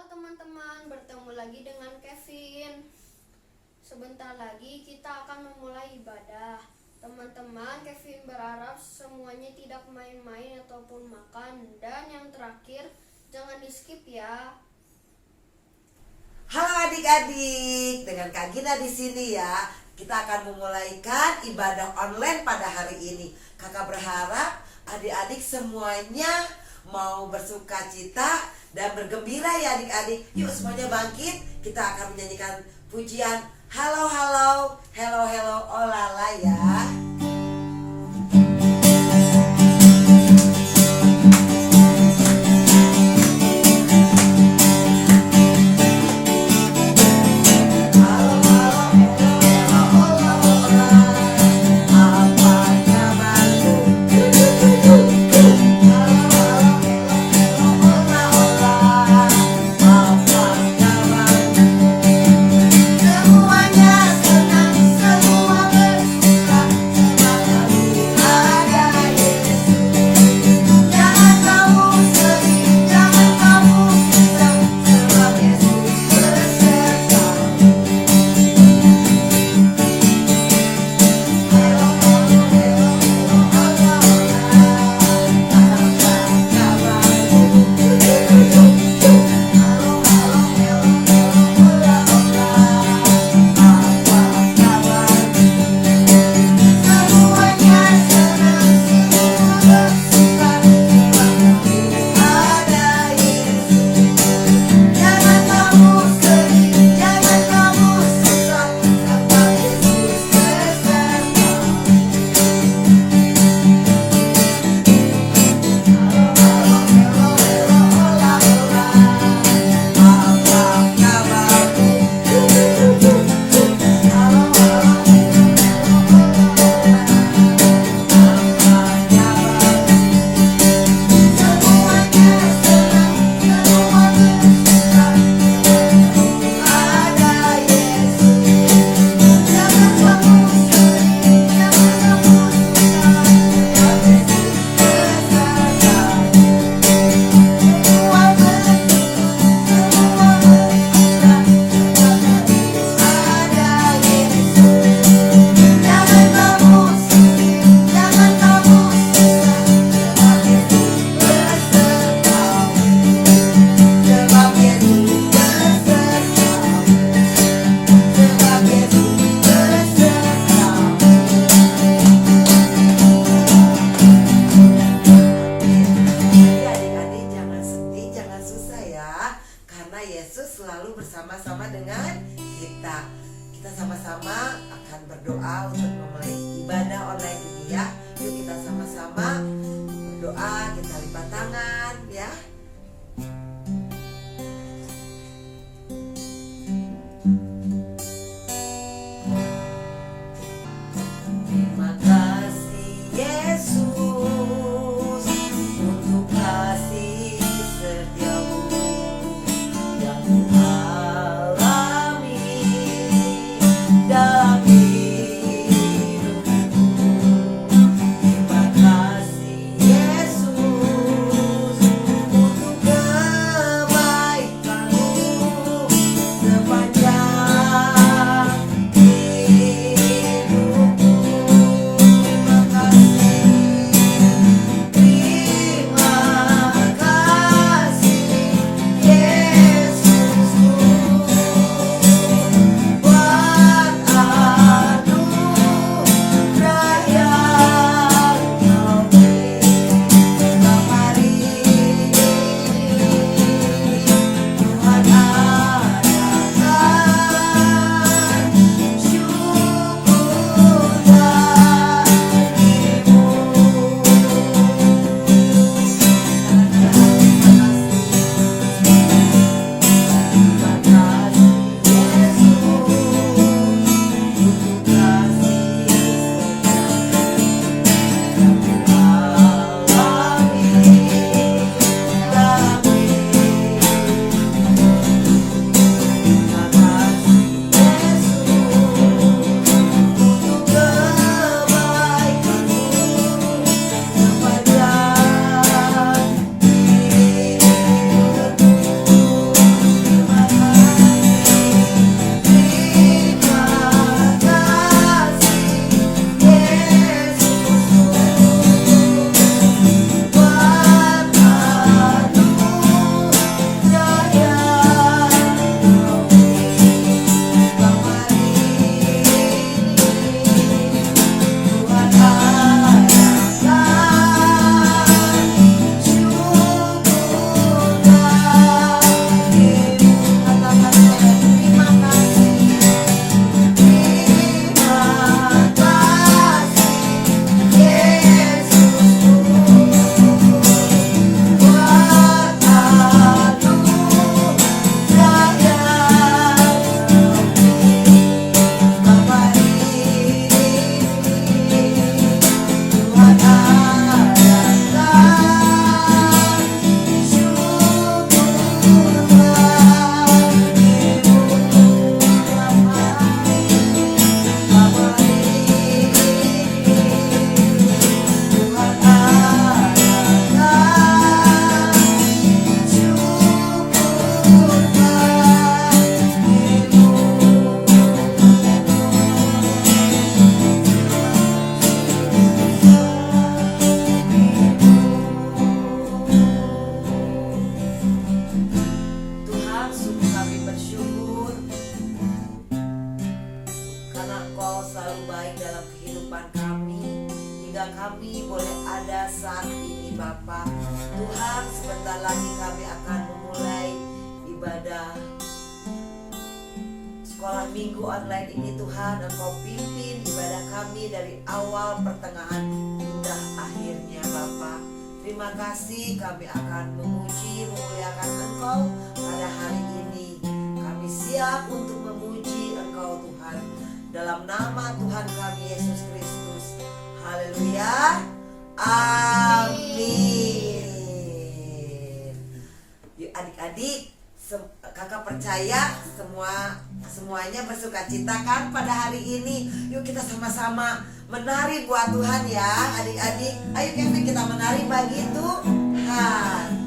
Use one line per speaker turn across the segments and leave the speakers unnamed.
teman-teman, bertemu lagi dengan Kevin. Sebentar lagi kita akan memulai ibadah. Teman-teman, Kevin berharap semuanya tidak main-main ataupun makan. Dan yang terakhir, jangan di-skip ya.
Halo adik-adik, dengan Kak Gina di sini ya. Kita akan memulaikan ibadah online pada hari ini. Kakak berharap adik-adik semuanya mau bersuka-cita dan bergembira ya adik-adik. Yuk semuanya bangkit, kita akan menyanyikan pujian Halo Halo, Hello Hello Olala ya. Yesus selalu bersama-sama dengan kita. Kita sama-sama akan berdoa untuk memulai ibadah online ini ya. Yuk kita sama-sama berdoa, kita lipat tangan ya. Terima kasih Yesus untuk kasih setiamu yang alami dalam hidupku. Tuhan adalah syukurlah Ibu damai Tuhan adalah Tuhan, sungguh kami bersyukur karena Engkau selalu baik dalam kehidupan kami hingga kami boleh ada saat ini Bapa. Tuhan, sebentar lagi kami akan memulai ibadah sekolah minggu online ini. Tuhan, Engkau pimpin ibadah kami dari awal, pertengahan, hingga akhirnya Bapa. Terima kasih, kami akan memuji, memuliakan Engkau pada hari ini. Kami siap untuk memuji Engkau Tuhan, dalam nama Tuhan kami Yesus Kristus. Haleluya. Amin. Yuk adik-adik, kakak percaya semuanya bersukacita kan pada hari ini. Yuk kita sama-sama menari buat Tuhan ya adik-adik. Ayo Kevin, kita menari bagi Tuhan.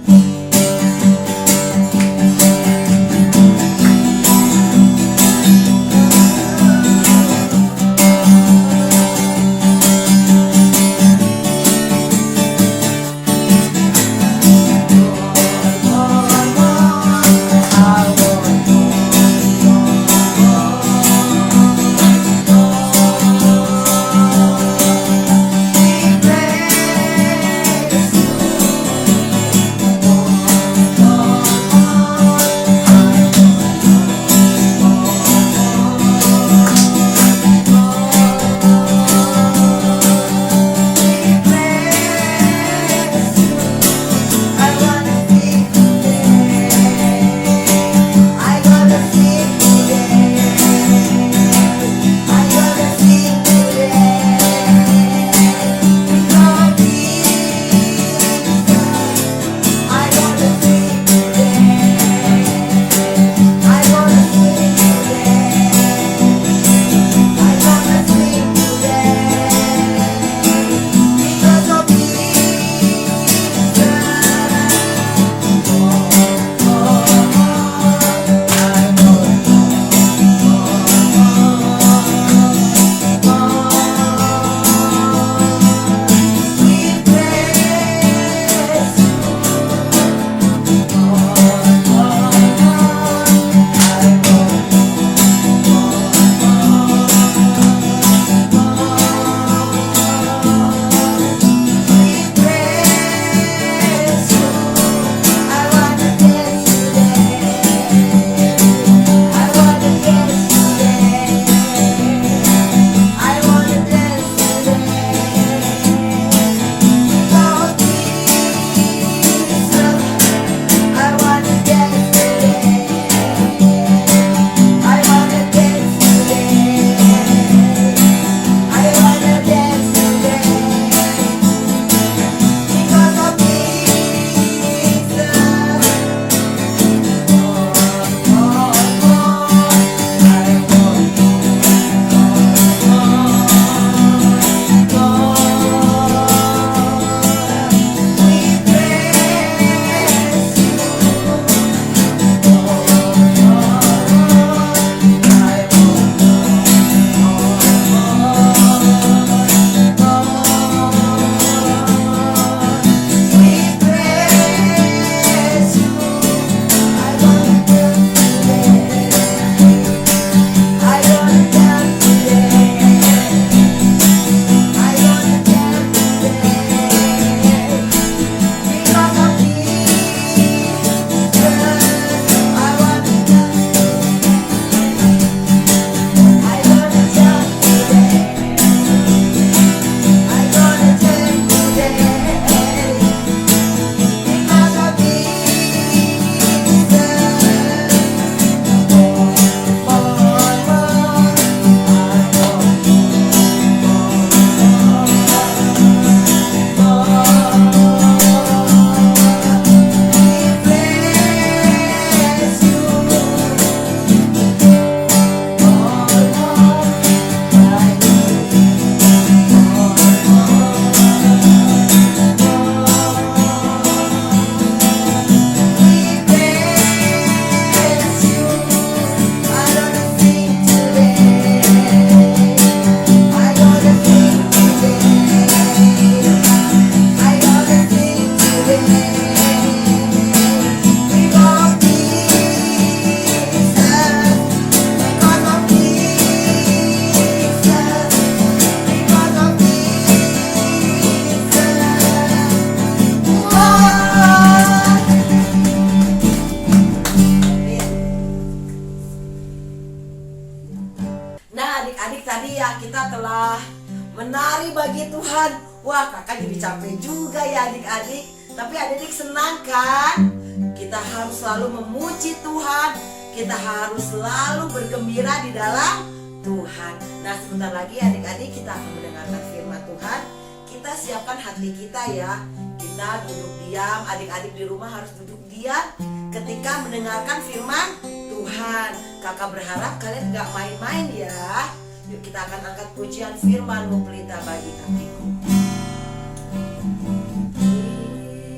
Tuhan. Wah, kakak jadi capek juga ya adik-adik. Tapi adik-adik senang kan? Kita harus selalu memuji Tuhan. Kita harus selalu bergembira di dalam Tuhan. Nah, sebentar lagi adik-adik kita akan mendengarkan firman Tuhan. Kita siapkan hati kita ya. Kita duduk diam, adik-adik di rumah harus duduk diam ketika mendengarkan firman Tuhan. Kakak berharap kalian gak main-main ya. Yuk kita akan angkat pujian firman-Mu pelita bagi kakiku.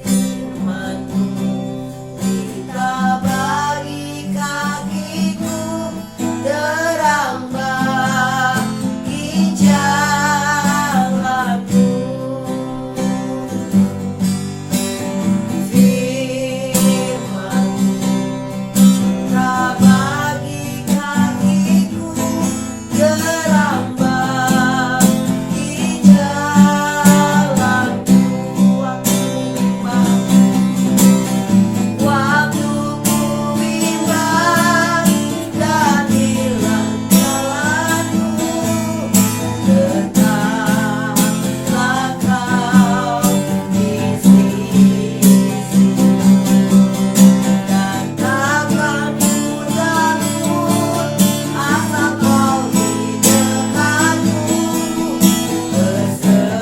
Firman-Mu pelita bagi kakiku, terang bagi jalanku. Firman-Mu pelita bagi kakiku, terang bagi jalanku. Waktu ku bimbang dan hilang jalanku, tetaplah Kau di sisiku, dan takkan ku takut asal Kau di dekatku, besertaku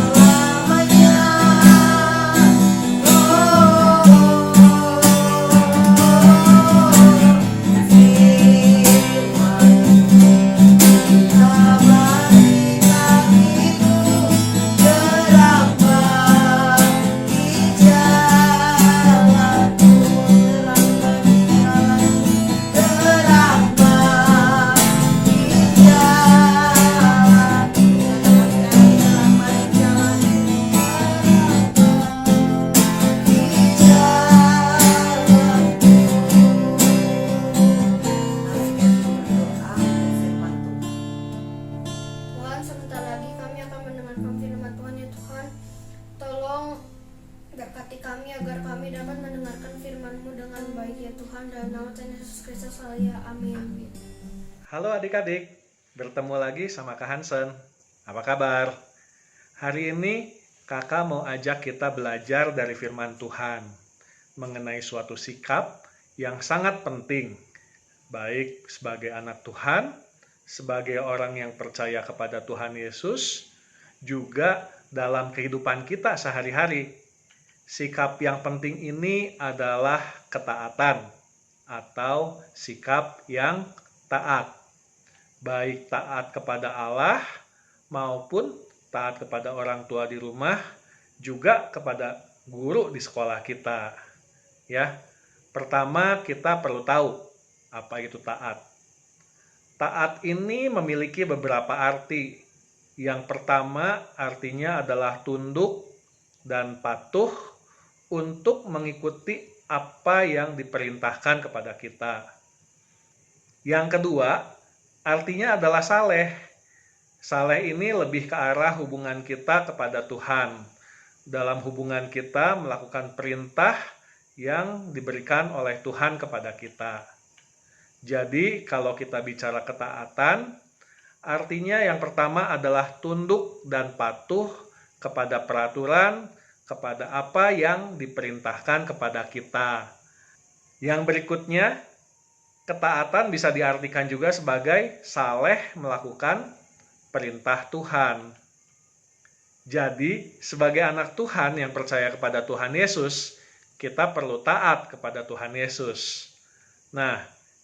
selamanya.
Tuhan, sebentar lagi kami akan mendengarkan firman Tuhan ya Tuhan. Tolong berkati kami agar kami dapat mendengarkan firman-Mu dengan baik ya Tuhan. Dalam nama Tuhan Yesus Kristus ya, amin.
Halo adik-adik, bertemu lagi sama Kak Hansen. Apa kabar? Hari ini kakak mau ajak kita belajar dari firman Tuhan mengenai suatu sikap yang sangat penting, baik sebagai anak Tuhan, sebagai orang yang percaya kepada Tuhan Yesus, juga dalam kehidupan kita sehari-hari. Sikap yang penting ini adalah ketaatan atau sikap yang taat. Baik taat kepada Allah maupun taat kepada orang tua di rumah, juga kepada guru di sekolah kita. Ya. Pertama, kita perlu tahu apa itu taat. Taat ini memiliki beberapa arti. Yang pertama, artinya adalah tunduk dan patuh untuk mengikuti apa yang diperintahkan kepada kita. Yang kedua, artinya adalah saleh. Saleh ini lebih ke arah hubungan kita kepada Tuhan. Dalam hubungan kita melakukan perintah yang diberikan oleh Tuhan kepada kita. Jadi, kalau kita bicara ketaatan, artinya yang pertama adalah tunduk dan patuh kepada peraturan, kepada apa yang diperintahkan kepada kita. Yang berikutnya, ketaatan bisa diartikan juga sebagai saleh melakukan perintah Tuhan. Jadi, sebagai anak Tuhan yang percaya kepada Tuhan Yesus, kita perlu taat kepada Tuhan Yesus. Nah,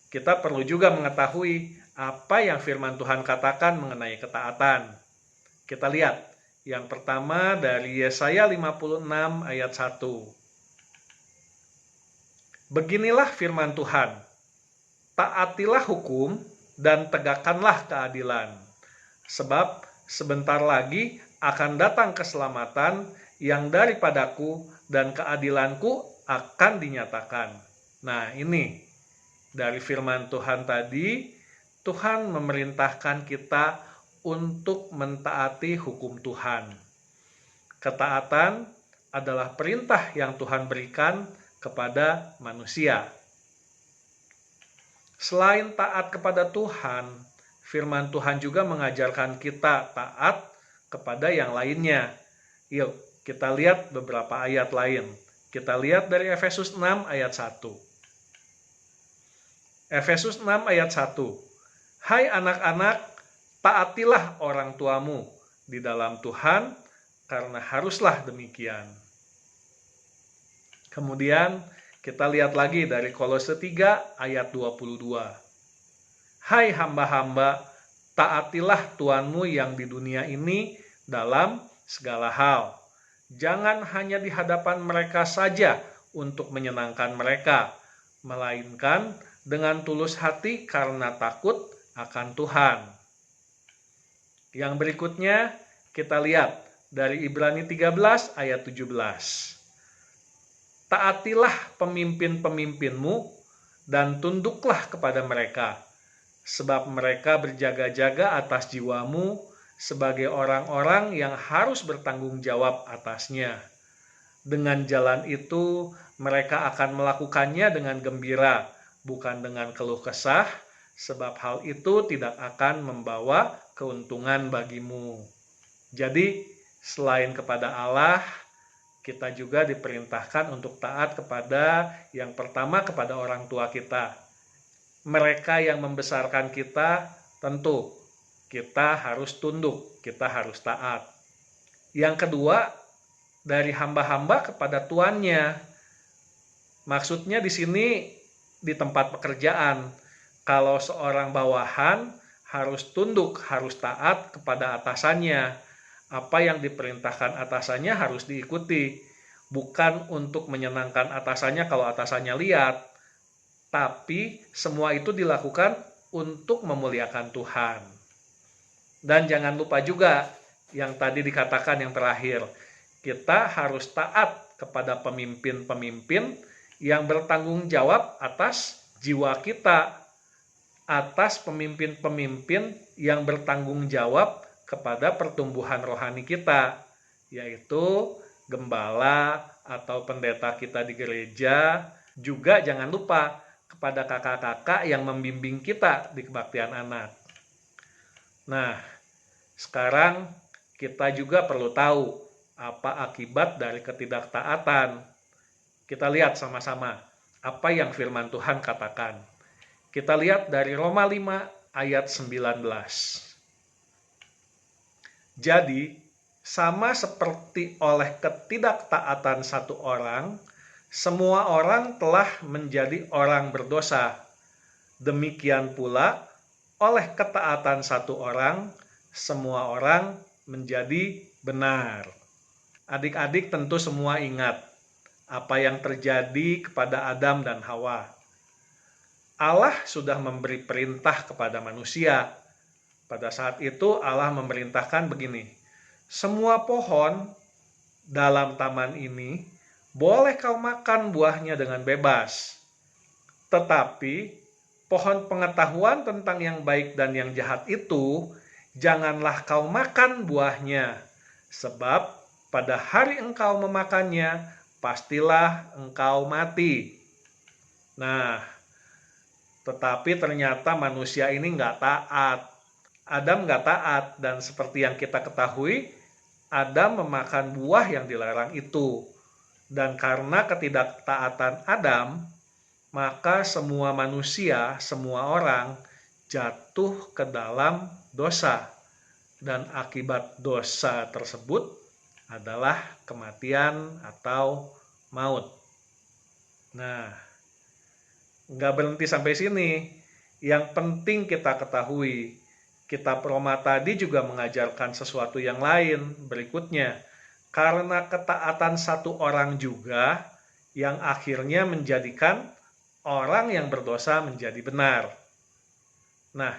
kita perlu juga mengetahui apa yang firman Tuhan katakan mengenai ketaatan. Kita lihat, yang pertama dari Yesaya 56 ayat 1. Beginilah firman Tuhan, taatilah hukum dan tegakkanlah keadilan, sebab sebentar lagi akan datang keselamatan yang daripadaku dan keadilanku akan dinyatakan. Nah, ini dari firman Tuhan tadi, Tuhan memerintahkan kita untuk mentaati hukum Tuhan. Ketaatan adalah perintah yang Tuhan berikan kepada manusia. Selain taat kepada Tuhan, firman Tuhan juga mengajarkan kita taat kepada yang lainnya. Yuk, kita lihat beberapa ayat lain. Kita lihat dari Efesus 6 ayat 1. Efesus 6 ayat 1. Hai anak-anak, taatilah orang tuamu di dalam Tuhan, karena haruslah demikian. Kemudian kita lihat lagi dari Kolose 3 ayat 22. Hai hamba-hamba, taatilah Tuanmu yang di dunia ini dalam segala hal. Jangan hanya di hadapan mereka saja untuk menyenangkan mereka, melainkan dengan tulus hati karena takut akan Tuhan. Yang berikutnya kita lihat dari Ibrani 13 ayat 17. Taatilah pemimpin-pemimpinmu dan tunduklah kepada mereka, sebab mereka berjaga-jaga atas jiwamu sebagai orang-orang yang harus bertanggung jawab atasnya. Dengan jalan itu, mereka akan melakukannya dengan gembira, bukan dengan keluh kesah, sebab hal itu tidak akan membawa keuntungan bagimu. Jadi, selain kepada Allah, kita juga diperintahkan untuk taat kepada yang pertama kepada orang tua kita. Mereka yang membesarkan kita, tentu kita harus tunduk, kita harus taat. Yang kedua, dari hamba-hamba kepada tuannya. Maksudnya di sini di tempat pekerjaan. Kalau seorang bawahan harus tunduk, harus taat kepada atasannya. Apa yang diperintahkan atasannya harus diikuti. Bukan untuk menyenangkan atasannya kalau atasannya lihat, tapi semua itu dilakukan untuk memuliakan Tuhan. Dan jangan lupa juga yang tadi dikatakan yang terakhir, kita harus taat kepada pemimpin-pemimpin yang bertanggung jawab atas jiwa kita, atas pemimpin-pemimpin yang bertanggung jawab kepada pertumbuhan rohani kita, yaitu gembala atau pendeta kita di gereja. Juga jangan lupa kepada kakak-kakak yang membimbing kita di kebaktian anak. Nah, sekarang kita juga perlu tahu apa akibat dari ketidaktaatan. Kita lihat sama-sama apa yang firman Tuhan katakan. Kita lihat dari Roma 5 ayat 19. Jadi, sama seperti oleh ketidaktaatan satu orang, semua orang telah menjadi orang berdosa. Demikian pula, oleh ketaatan satu orang, semua orang menjadi benar. Adik-adik tentu semua ingat apa yang terjadi kepada Adam dan Hawa. Allah sudah memberi perintah kepada manusia. Pada saat itu Allah memerintahkan begini, semua pohon dalam taman ini boleh kau makan buahnya dengan bebas. Tetapi pohon pengetahuan tentang yang baik dan yang jahat itu, janganlah kau makan buahnya. Sebab pada hari engkau memakannya, pastilah engkau mati. Nah, tetapi ternyata manusia ini nggak taat. Adam nggak taat, dan seperti yang kita ketahui, Adam memakan buah yang dilarang itu. Dan karena ketidaktaatan Adam, maka semua manusia, semua orang jatuh ke dalam dosa. Dan akibat dosa tersebut adalah kematian atau maut. Nah, nggak berhenti sampai sini. Yang penting kita ketahui, kitab Roma tadi juga mengajarkan sesuatu yang lain berikutnya. Karena ketaatan satu orang juga yang akhirnya menjadikan orang yang berdosa menjadi benar. Nah,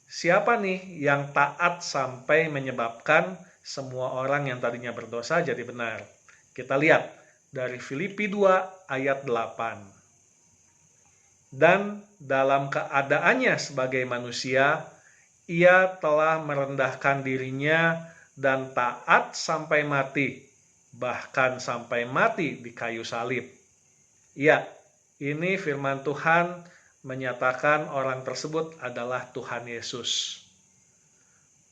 siapa nih yang taat sampai menyebabkan semua orang yang tadinya berdosa jadi benar? Kita lihat dari Filipi 2 ayat 8. Dan dalam keadaannya sebagai manusia, ia telah merendahkan dirinya dan taat sampai mati, bahkan sampai mati di kayu salib. Ya, ini firman Tuhan menyatakan orang tersebut adalah Tuhan Yesus.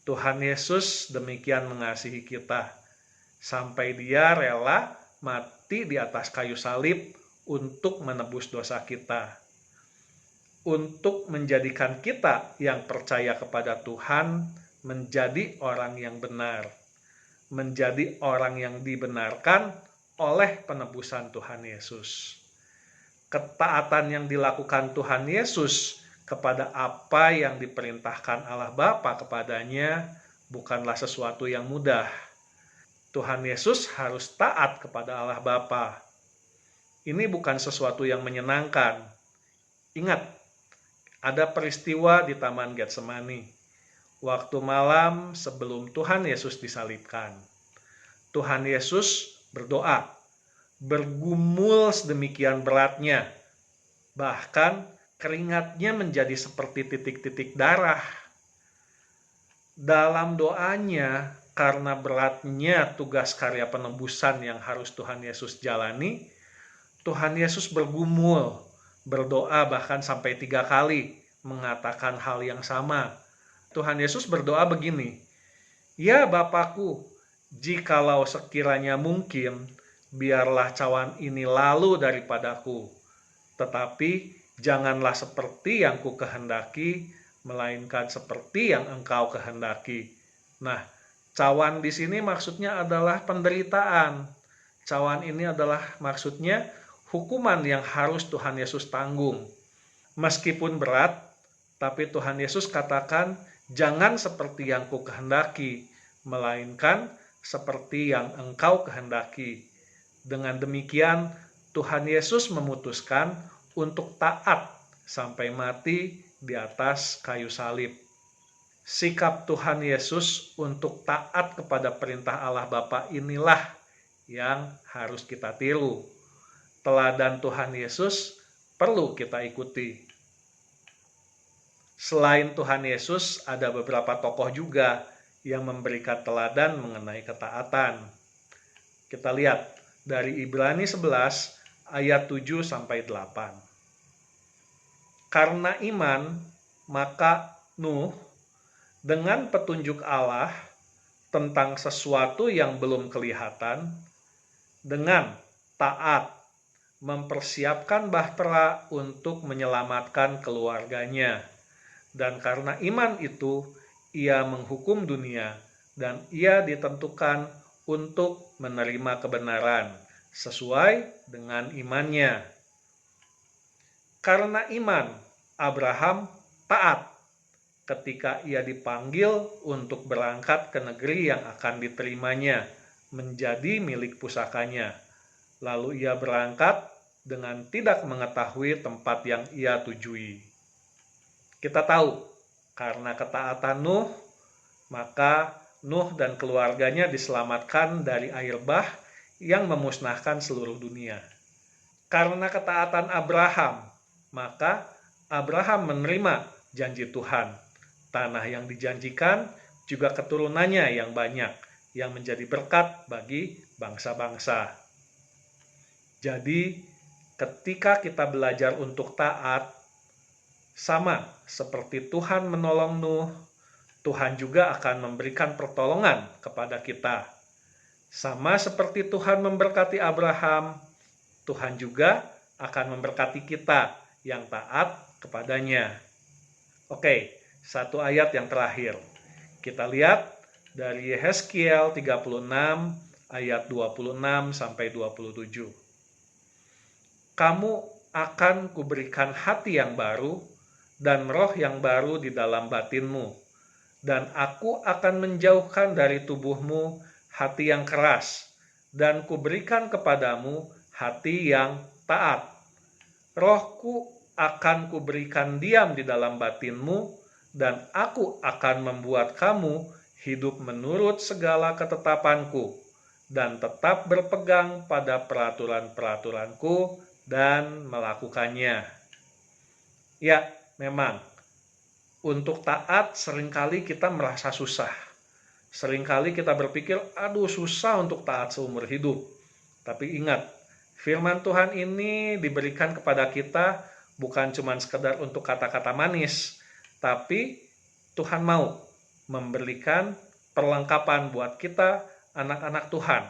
Tuhan Yesus demikian mengasihi kita, sampai dia rela mati di atas kayu salib untuk menebus dosa kita. Untuk menjadikan kita yang percaya kepada Tuhan menjadi orang yang benar, menjadi orang yang dibenarkan oleh penebusan Tuhan Yesus. Ketaatan yang dilakukan Tuhan Yesus kepada apa yang diperintahkan Allah Bapa kepadanya bukanlah sesuatu yang mudah. Tuhan Yesus harus taat kepada Allah Bapa. Ini bukan sesuatu yang menyenangkan. Ingat, ada peristiwa di Taman Getsemani, waktu malam sebelum Tuhan Yesus disalibkan. Tuhan Yesus berdoa, bergumul sedemikian beratnya, bahkan keringatnya menjadi seperti titik-titik darah. Dalam doanya, karena beratnya tugas karya penebusan yang harus Tuhan Yesus jalani, Tuhan Yesus bergumul, berdoa bahkan sampai 3 kali mengatakan hal yang sama. Tuhan Yesus berdoa begini, "Ya Bapakku, jikalau sekiranya mungkin, biarlah cawan ini lalu daripadaku. Tetapi janganlah seperti yang ku kehendaki, melainkan seperti yang Engkau kehendaki." Nah, cawan di sini maksudnya adalah penderitaan. Cawan ini adalah maksudnya hukuman yang harus Tuhan Yesus tanggung. Meskipun berat, tapi Tuhan Yesus katakan, "Jangan seperti yang ku kehendaki, melainkan seperti yang Engkau kehendaki." Dengan demikian, Tuhan Yesus memutuskan untuk taat sampai mati di atas kayu salib. Sikap Tuhan Yesus untuk taat kepada perintah Allah Bapa inilah yang harus kita tiru. Teladan Tuhan Yesus perlu kita ikuti. Selain Tuhan Yesus, ada beberapa tokoh juga yang memberikan teladan mengenai ketaatan. Kita lihat dari Ibrani 11 ayat 7 sampai 8. Karena iman, maka Nuh dengan petunjuk Allah tentang sesuatu yang belum kelihatan, dengan taat mempersiapkan bahtera untuk menyelamatkan keluarganya. Dan karena iman itu, ia menghukum dunia, dan ia ditentukan untuk menerima kebenaran sesuai dengan imannya. Karena iman, Abraham taat ketika ia dipanggil untuk berangkat ke negeri yang akan diterimanya menjadi milik pusakanya. Lalu ia berangkat dengan tidak mengetahui tempat yang ia tujui. Kita tahu, karena ketaatan Nuh, maka Nuh dan keluarganya diselamatkan dari air bah yang memusnahkan seluruh dunia. Karena ketaatan Abraham, maka Abraham menerima janji Tuhan. Tanah yang dijanjikan juga keturunannya yang banyak, yang menjadi berkat bagi bangsa-bangsa. Jadi, ketika kita belajar untuk taat, sama seperti Tuhan menolong Nuh, Tuhan juga akan memberikan pertolongan kepada kita. Sama seperti Tuhan memberkati Abraham, Tuhan juga akan memberkati kita yang taat kepadanya. Oke, satu ayat yang terakhir. Kita lihat dari Yehezkiel 36 ayat 26 sampai 27. Kamu akan kuberikan hati yang baru dan roh yang baru di dalam batinmu, dan aku akan menjauhkan dari tubuhmu hati yang keras, dan kuberikan kepadamu hati yang taat. Rohku akan kuberikan diam di dalam batinmu, dan aku akan membuat kamu hidup menurut segala ketetapanku, dan tetap berpegang pada peraturan-peraturanku dan melakukannya. Ya, memang untuk taat seringkali kita merasa susah. Seringkali kita berpikir, aduh susah untuk taat seumur hidup. Tapi ingat, firman Tuhan ini diberikan kepada kita bukan cuma sekedar untuk kata-kata manis, tapi Tuhan mau memberikan perlengkapan buat kita, anak-anak Tuhan,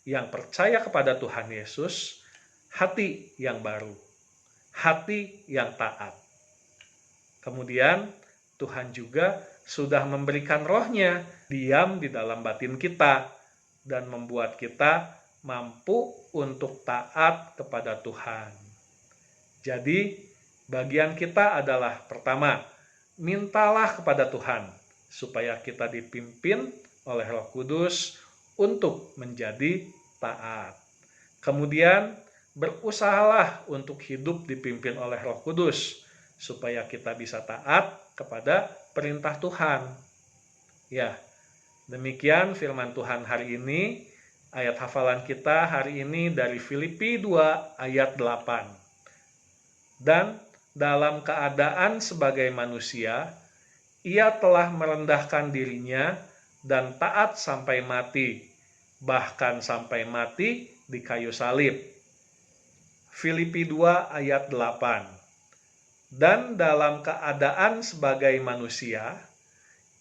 yang percaya kepada Tuhan Yesus, hati yang baru, hati yang taat. Kemudian Tuhan juga sudah memberikan rohnya diam di dalam batin kita dan membuat kita mampu untuk taat kepada Tuhan. Jadi bagian kita adalah pertama, mintalah kepada Tuhan supaya kita dipimpin oleh Roh Kudus untuk menjadi taat. Kemudian berusahalah untuk hidup dipimpin oleh Roh Kudus supaya kita bisa taat kepada perintah Tuhan. Ya, demikian firman Tuhan hari ini. Ayat hafalan kita hari ini dari Filipi 2 ayat 8. Dan dalam keadaan sebagai manusia, ia telah merendahkan dirinya dan taat sampai mati, bahkan sampai mati di kayu salib. Filipi 2 ayat 8. Dan dalam keadaan sebagai manusia,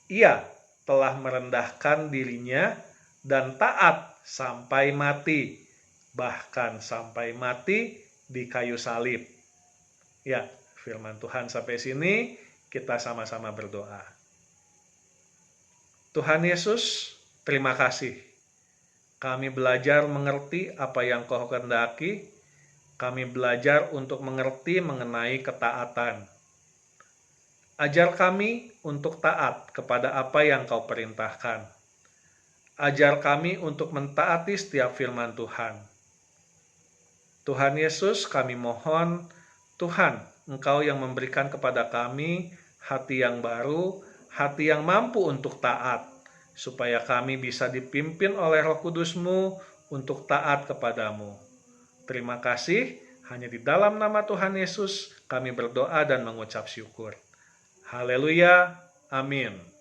ia telah merendahkan dirinya dan taat sampai mati, bahkan sampai mati di kayu salib. Ya, firman Tuhan sampai sini, kita sama-sama berdoa. Tuhan Yesus, terima kasih. Kami belajar mengerti apa yang Kau kehendaki. Kami belajar untuk mengerti mengenai ketaatan. Ajar kami untuk taat kepada apa yang Kau perintahkan. Ajar kami untuk mentaati setiap firman Tuhan. Tuhan Yesus, kami mohon, Tuhan, Engkau yang memberikan kepada kami hati yang baru, hati yang mampu untuk taat, supaya kami bisa dipimpin oleh Roh Kudus-Mu untuk taat kepadamu. Terima kasih, hanya di dalam nama Tuhan Yesus kami berdoa dan mengucap syukur. Haleluya, amin.